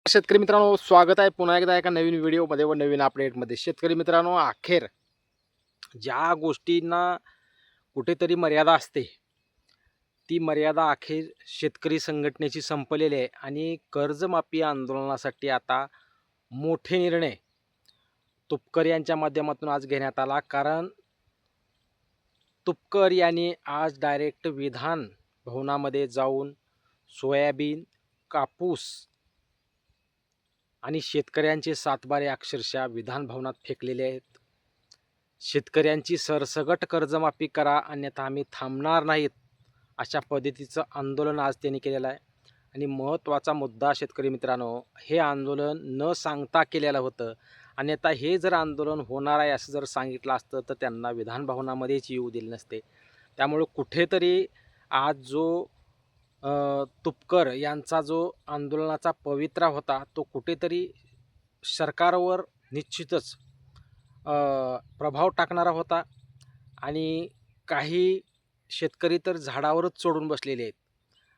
शेतकरी मित्रांनो, स्वागत आहे पुन्हा एकदा एका नवीन व्हिडिओमध्ये व नवीन अपडेटमध्ये. शेतकरी मित्रांनो, अखेर ज्या गोष्टींना कुठेतरी मर्यादा असते, ती मर्यादा अखेर शेतकरी संघटनेची संपलेली आहे आणि कर्जमाफी आंदोलनासाठी आता मोठे निर्णय तुपकर यांच्या माध्यमातून आज घेण्यात आला. कारण तुपकर यांनी आज डायरेक्ट विधान भवनामध्ये जाऊन सोयाबीन, कापूस आणि शेतकऱ्यांचे सातबारे अक्षरशः विधान भवनात फेकलेले आहेत. शेतकऱ्यांची सरसगट कर्जमाफी करा, अन्यथा आम्ही थांबणार नाहीत, अशा पद्धतीचं आंदोलन आज त्यांनी केलेलं आहे. आणि महत्त्वाचा मुद्दा शेतकरी मित्रांनो, हे आंदोलन न सांगता केलेलं होतं. अन्यथा हे जर आंदोलन होणार आहे असं जर सांगितलं असतं तर त्यांना विधान भवनामध्येच येऊ दिले नसते. त्यामुळे कुठेतरी आज जो तुपकर यांचा जो आंदोलनाचा पवित्रा होता, तो कुठेतरी सरकारवर निश्चितच प्रभाव टाकणारा होता. आणि काही शेतकरी तर झाडावरच चढून बसलेले आहेत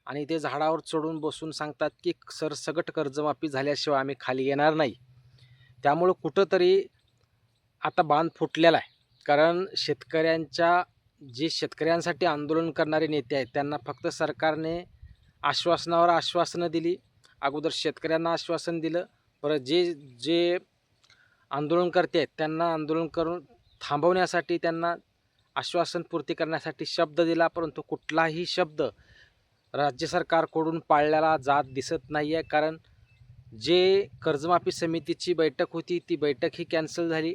आणि ते झाडावर चढून बसून सांगतात की सरसगट कर्जमाफी झाल्याशिवाय आम्ही खाली येणार नाही. त्यामुळं कुठंतरी आता बांध फुटलेला आहे. कारण जे शेतकऱ्यांसाठी आंदोलन करणारे नेते आहेत, त्यांना फक्त सरकारने आश्वासनावर आश्वासनं दिली. अगोदर शेतकऱ्यांना आश्वासन दिलं, परत जे आंदोलनकर्ते आहेत त्यांना आंदोलन करून थांबवण्यासाठी, त्यांना आश्वासन पूर्ती करण्यासाठी शब्द दिला, परंतु कुठलाही शब्द राज्य सरकारकडून पाळलेला जात दिसत नाही आहे. कारण जे कर्जमाफी समितीची बैठक होती, ती बैठक ही कॅन्सल झाली.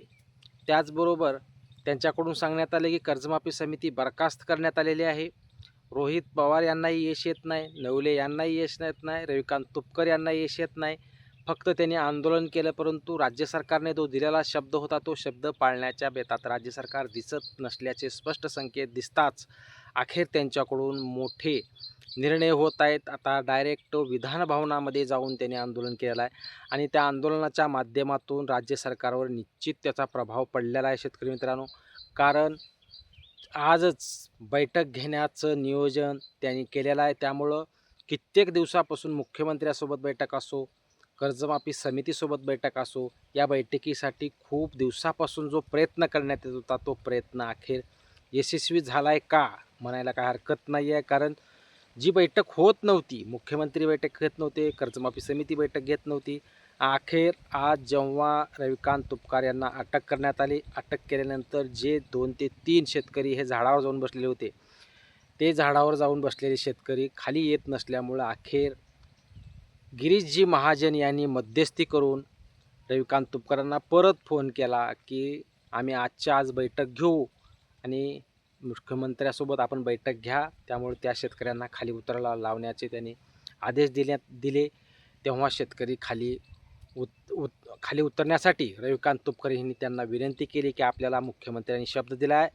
त्याचबरोबर त्यांच्याकडून सांगण्यात आले की कर्जमाफी समिती बरखास्त करण्यात आलेली आहे. रोहित पवार यांनाही यश येत नाही, नवले यांनाही यश येत नाही, रविकांत तुपकर यांना यश येत नाही. फक्त त्यांनी आंदोलन केलं, परंतु राज्य सरकारने जो दिलेला शब्द होता तो शब्द पाळण्याच्या बेतात राज्य सरकार दिसत नसल्याचे स्पष्ट संकेत दिसताच अखेर त्यांच्याकडून मोठे निर्णय होत आहेत. आता डायरेक्ट विधान भवनामध्ये जाऊन त्यांनी आंदोलन केलेलं आहे आणि त्या आंदोलनाच्या माध्यमातून राज्य सरकारवर निश्चित त्याचा प्रभाव पडलेला आहे शेतकरी मित्रांनो. कारण आजच बैठक घेण्याचं नियोजन त्यांनी केलेलं आहे. त्यामुळं कित्येक दिवसापासून मुख्यमंत्र्यासोबत बैठक असो, कर्जमाफी समितीसोबत बैठक असो, या बैठकीसाठी खूप दिवसापासून जो प्रयत्न करण्यात येत होता, तो प्रयत्न अखेर यशस्वी झाला आहे का म्हणायला काय हरकत नाही आहे. कारण जी बैठक होत नव्हती, मुख्यमंत्री बैठक घेत नव्हते, कर्जमाफी समिती बैठक घेत नव्हती, अखेर आज जेव्हा रविकांत तुपकर यांना अटक करण्यात आली, अटक केल्यानंतर जे 2 ते 3 शेतकरी हे झाडावर जाऊन बसलेले होते, ते झाडावर जाऊन बसलेले शेतकरी खाली येत नसल्यामुळं अखेर गिरीशजी महाजन यांनी मध्यस्थी करून रविकांत तुपकरांना परत फोन केला की आम्ही आजच्या आज बैठक घेऊ आणि मुख्यमंत्र्यासोबत आपण बैठक घ्या. त्यामुळे त्या शेतकऱ्यांना खाली उतरायला लावण्याचे त्यांनी आदेश दिले. तेव्हा शेतकरी खाली उतरण्यासाठी रविकांत तुपकर यांनी त्यांना विनंती केली की आपल्याला मुख्यमंत्र्यांनी शब्द दिला आहे,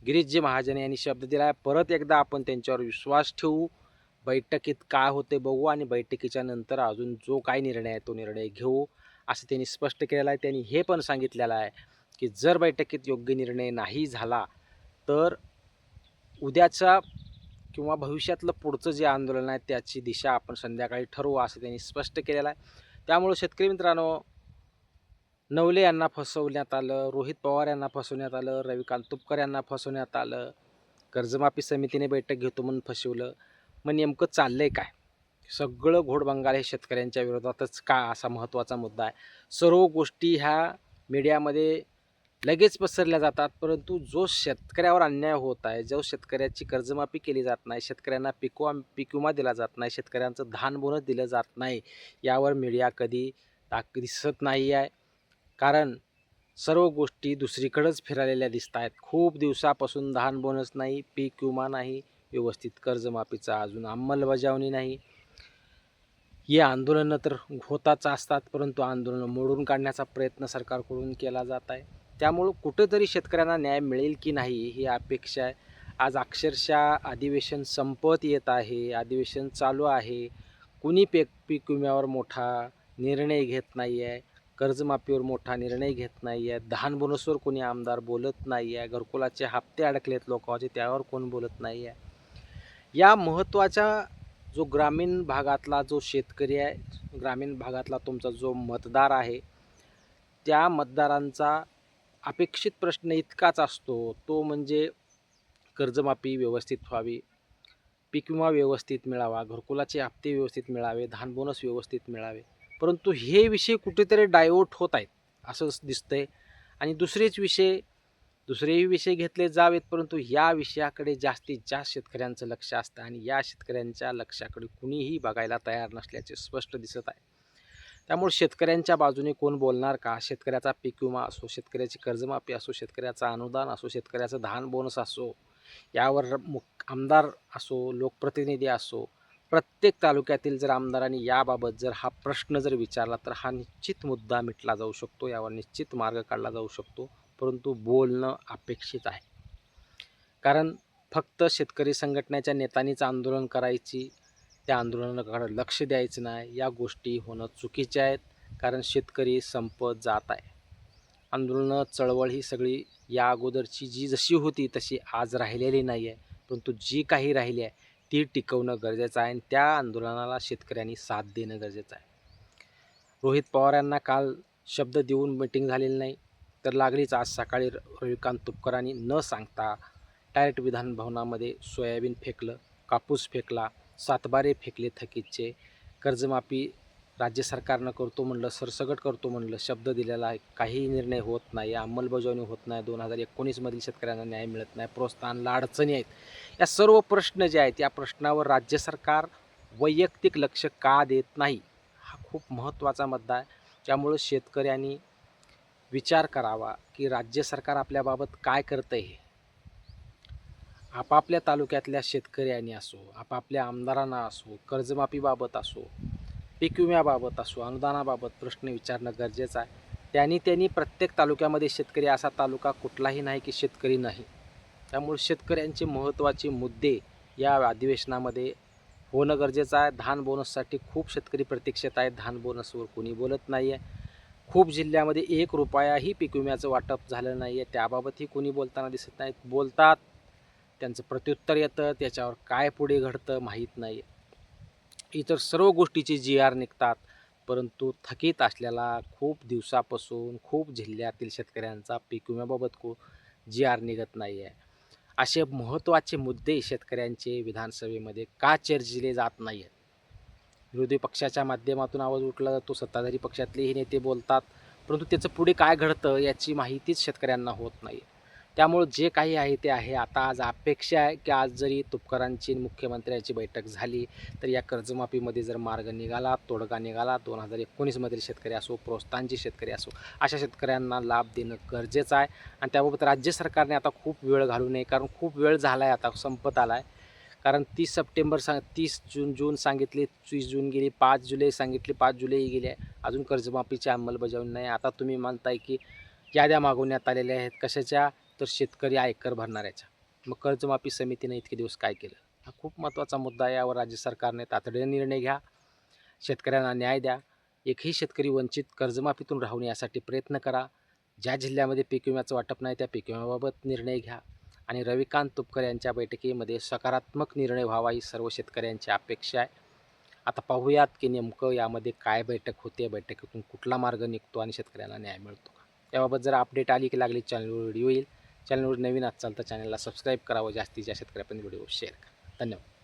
गिरीशजी महाजन यांनी शब्द दिला आहे, परत एकदा आपण त्यांच्यावर विश्वास ठेवू, बैठकीत काय होते बघू आणि बैठकीच्या नंतर अजून जो काय निर्णय आहे तो निर्णय घेऊ, असं त्यांनी स्पष्ट केलेलं आहे. त्यांनी हे पण सांगितलेलं आहे की जर बैठकीत योग्य निर्णय नाही झाला तर उद्याचा किंवा भविष्यातलं पुढचं जे आंदोलन आहे त्याची दिशा आपण संध्याकाळी ठरवू, असं त्यांनी स्पष्ट केलेलं आहे. त्यामुळे शेतकरी मित्रांनो, नवले यांना फसवण्यात आलं, रोहित पवार यांना फसवण्यात आलं, रविकांत तुपकर यांना फसवण्यात आलं, कर्जमाफी समितीने बैठक घेतो म्हणून फसवलं. मग नेमकं चाललंय काय? सगळं घोडबंगाल हे शेतकऱ्यांच्या विरोधातच का, असा महत्त्वाचा मुद्दा आहे. सर्व गोष्टी ह्या मीडियामध्ये लगेच पसरल्या जातात, परंतु जो शेतकऱ्यावर अन्याय होत आहे, जो शेतकऱ्याची कर्जमाफी केली जात नाही, शेतकऱ्यांना पीक विमा दिला जात नाही, शेतकऱ्यांचं धान बोनस दिलं जात नाही, यावर मीडिया कधी दिसत नाही आहे. कारण सर्व गोष्टी दुसरीकडेच फिरलेल्या दिसत आहेत. खूप दिवसापासून धान बोनस नाही, पीक विमा नाही, व्यवस्थित कर्जमाफीचा अजून अंमलबजावणी नाही. ही आंदोलनं तर होताच असतात, परंतु आंदोलनं मोडून काढण्याचा प्रयत्न सरकारकडून केला जात आहे. त्यामुळं कुठेतरी शेतकऱ्यांना न्याय मिळेल की नाही ही अपेक्षा आहे. आज अक्षरशः अधिवेशन संपत येत आहे, अधिवेशन चालू आहे, कुणी पीक विम्यावर मोठा निर्णय घेत नाही आहे, कर्जमाफीवर मोठा निर्णय घेत नाही आहे, धान बोनसवर कोणी आमदार बोलत नाही आहे, घरकुलाचे हप्ते अडकलेत लोकांचे त्यावर कोण बोलत नाही आहे. या महत्त्वाच्या जो ग्रामीण भागातला जो शेतकरी आहे, ग्रामीण भागातला तुमचा जो मतदार आहे, त्या मतदारांचा अपेक्षित प्रश्न इतकाच असतो, तो म्हणजे कर्जमाफी व्यवस्थित व्हावी, पीक विमा व्यवस्थित मिळावा, घरकुलाचे हप्ते व्यवस्थित मिळावे, धान बोनस व्यवस्थित मिळावे. परंतु हे विषय कुठेतरी डायव्हर्ट होत आहेत असं दिसतंय. आणि दुसरेही विषय घेतले जावेत, परंतु या विषयाकडे जास्तीत जास्त शेतकऱ्यांचं लक्ष असतं आणि या शेतकऱ्यांच्या लक्षाकडे कुणीही बघायला तयार नसल्याचे स्पष्ट दिसत आहे. त्यामुळे शेतकऱ्यांच्या बाजूने कोण बोलणार का? शेतकऱ्याचा पीक विमा असो, शेतकऱ्याची कर्जमाफी असो, शेतकऱ्याचं अनुदान असो, शेतकऱ्याचं धान बोनस असो, यावर आमदार असो, लोकप्रतिनिधी असो, प्रत्येक तालुक्यातील जर आमदारांनी याबाबत जर हा प्रश्न जर विचारला तर हा निश्चित मुद्दा मिटला जाऊ शकतो, यावर निश्चित मार्ग काढला जाऊ शकतो. परंतु बोलणं अपेक्षित आहे. कारण फक्त शेतकरी संघटनेच्या नेत्यांनीच आंदोलन करायची, त्या आंदोलनाकडे लक्ष द्यायचं नाही, या गोष्टी होणं चुकीच्या आहेत. कारण शेतकरी संपत जात आहे. आंदोलनं चळवळ ही सगळी या अगोदरची जी जशी होती तशी आज राहिलेली नाही आहे, परंतु जी काही राहिली आहे ती टिकवणं गरजेचं आहे आणि त्या आंदोलनाला शेतकऱ्यांनी साथ देणं गरजेचं आहे. रोहित पवार यांना काल शब्द देऊन मीटिंग झालेली नाही, तर लागलीच आज सकाळी रविकांत तुपकरांनी न सांगता डायरेक्ट विधानभवनामध्ये सोयाबीन फेकलं, कापूस फेकला, सातबारे फेकले थकीतचे, कर्जमाफी राज्य सरकारनं करतो म्हणलं, सरसकट करतो म्हणलं, शब्द दिलेला आहे, काहीही निर्णय होत नाही, अंमलबजावणी होत नाही, 2019मधील शेतकऱ्यांना न्याय मिळत नाही, प्रोत्साहनला अडचणी आहेत. या सर्व प्रश्न जे आहेत या प्रश्नावर राज्य सरकार वैयक्तिक लक्ष का देत नाही, हा खूप महत्त्वाचा मुद्दा आहे. त्यामुळं शेतकऱ्यांनी विचार करावा की राज्य सरकार आपल्याबाबत काय करतं आहे. आपापल्या तालुक्यातल्या शेतकऱ्यांनी असो, आपापल्या आमदारांना असो, कर्जमाफीबाबत असो, पीक विम्याबाबत असो, अनुदानाबाबत प्रश्न विचारणं गरजेचं आहे. त्यांनी प्रत्येक तालुक्यामध्ये शेतकरी असा तालुका कुठलाही नाही की शेतकरी नाही. त्यामुळे शेतकऱ्यांचे महत्त्वाचे मुद्दे या अधिवेशनामध्ये होणं गरजेचं आहे. धान बोनससाठी खूप शेतकरी प्रतीक्षेत आहेत. धान बोनसवर कोणी बोलत नाही आहे. खूप जिल्ह्यामध्ये 1 रुपयाही पीक विम्याचं वाटप झालं नाही आहे, त्याबाबतही कोणी बोलताना दिसत नाहीत. बोलतात, त्यांचं प्रत्युत्तर येतं, त्याच्यावर काय पुढे घडतं माहीत नाही. इतर सर्व गोष्टीचे GR निघतात, परंतु थकीत असलेला खूप दिवसापासून खूप जिल्ह्यातील शेतकऱ्यांचा पीक विम्याबाबत GR निघत नाही आहे. असे महत्त्वाचे मुद्दे शेतकऱ्यांचे विधानसभेमध्ये का चर्चिले जात नाही आहेत? विरोधी पक्षाच्या माध्यमातून आवाज उठला जातो, सत्ताधारी पक्षातलेही नेते बोलतात, परंतु त्याचं पुढे काय घडतं याची माहितीच शेतकऱ्यांना होत नाही. त्यामुळं जे काही आहे ते आहे. आता आज अपेक्षा आहे की आज जरी तुपकरांची मुख्यमंत्र्यांची बैठक झाली तर या कर्जमाफीमध्ये जर मार्ग निघाला, तोडगा निघाला, 2019मधील शेतकरी असो, प्रोत्साहनचे शेतकरी असो, अशा शेतकऱ्यांना लाभ देणं गरजेचं आहे. आणि त्याबाबत राज्य सरकारने आता खूप वेळ घालू नये, कारण खूप वेळ झाला आहे, आता संपत आला आहे. कारण 30 जून सांगितले, 30 जून गेली, 5 जुलै सांगितले, 5 जुलैही गेले, अजून कर्जमाफीची अंमलबजावणी नाही. आता तुम्ही म्हणताय की याद्या मागवण्यात आलेल्या आहेत. कशाच्या? तर शेतकरी आयकर भरणाऱ्याच्या. मग कर्जमाफी समितीने इतके दिवस काय केलं? हा खूप महत्त्वाचा मुद्दा आहे. यावर राज्य सरकारने तातडीने निर्णय घ्या, शेतकऱ्यांना न्याय द्या. एकही शेतकरी वंचित कर्जमाफीतून राहून यासाठी प्रयत्न करा. ज्या जिल्ह्यामध्ये पीक विम्याचं वाटप नाही त्या पीक विम्याबाबत निर्णय घ्या आणि रविकांत तुपकर यांच्या बैठकीमध्ये सकारात्मक निर्णय व्हावा ही सर्व शेतकऱ्यांची अपेक्षा आहे. आता पाहूयात की नेमकं यामध्ये काय बैठक होते, बैठकीतून कुठला मार्ग निघतो आणि शेतकऱ्यांना न्याय मिळतो का? याबाबत जर अपडेट आली की लागली चॅनलवर व्हिडिओ येईल. चॅनलवर नवीन असाल तर चॅनलला सबस्क्राईब करावं, जास्तीत जास्त शेतकऱ्यापर्यंत व्हिडिओ शेअर करा. धन्यवाद.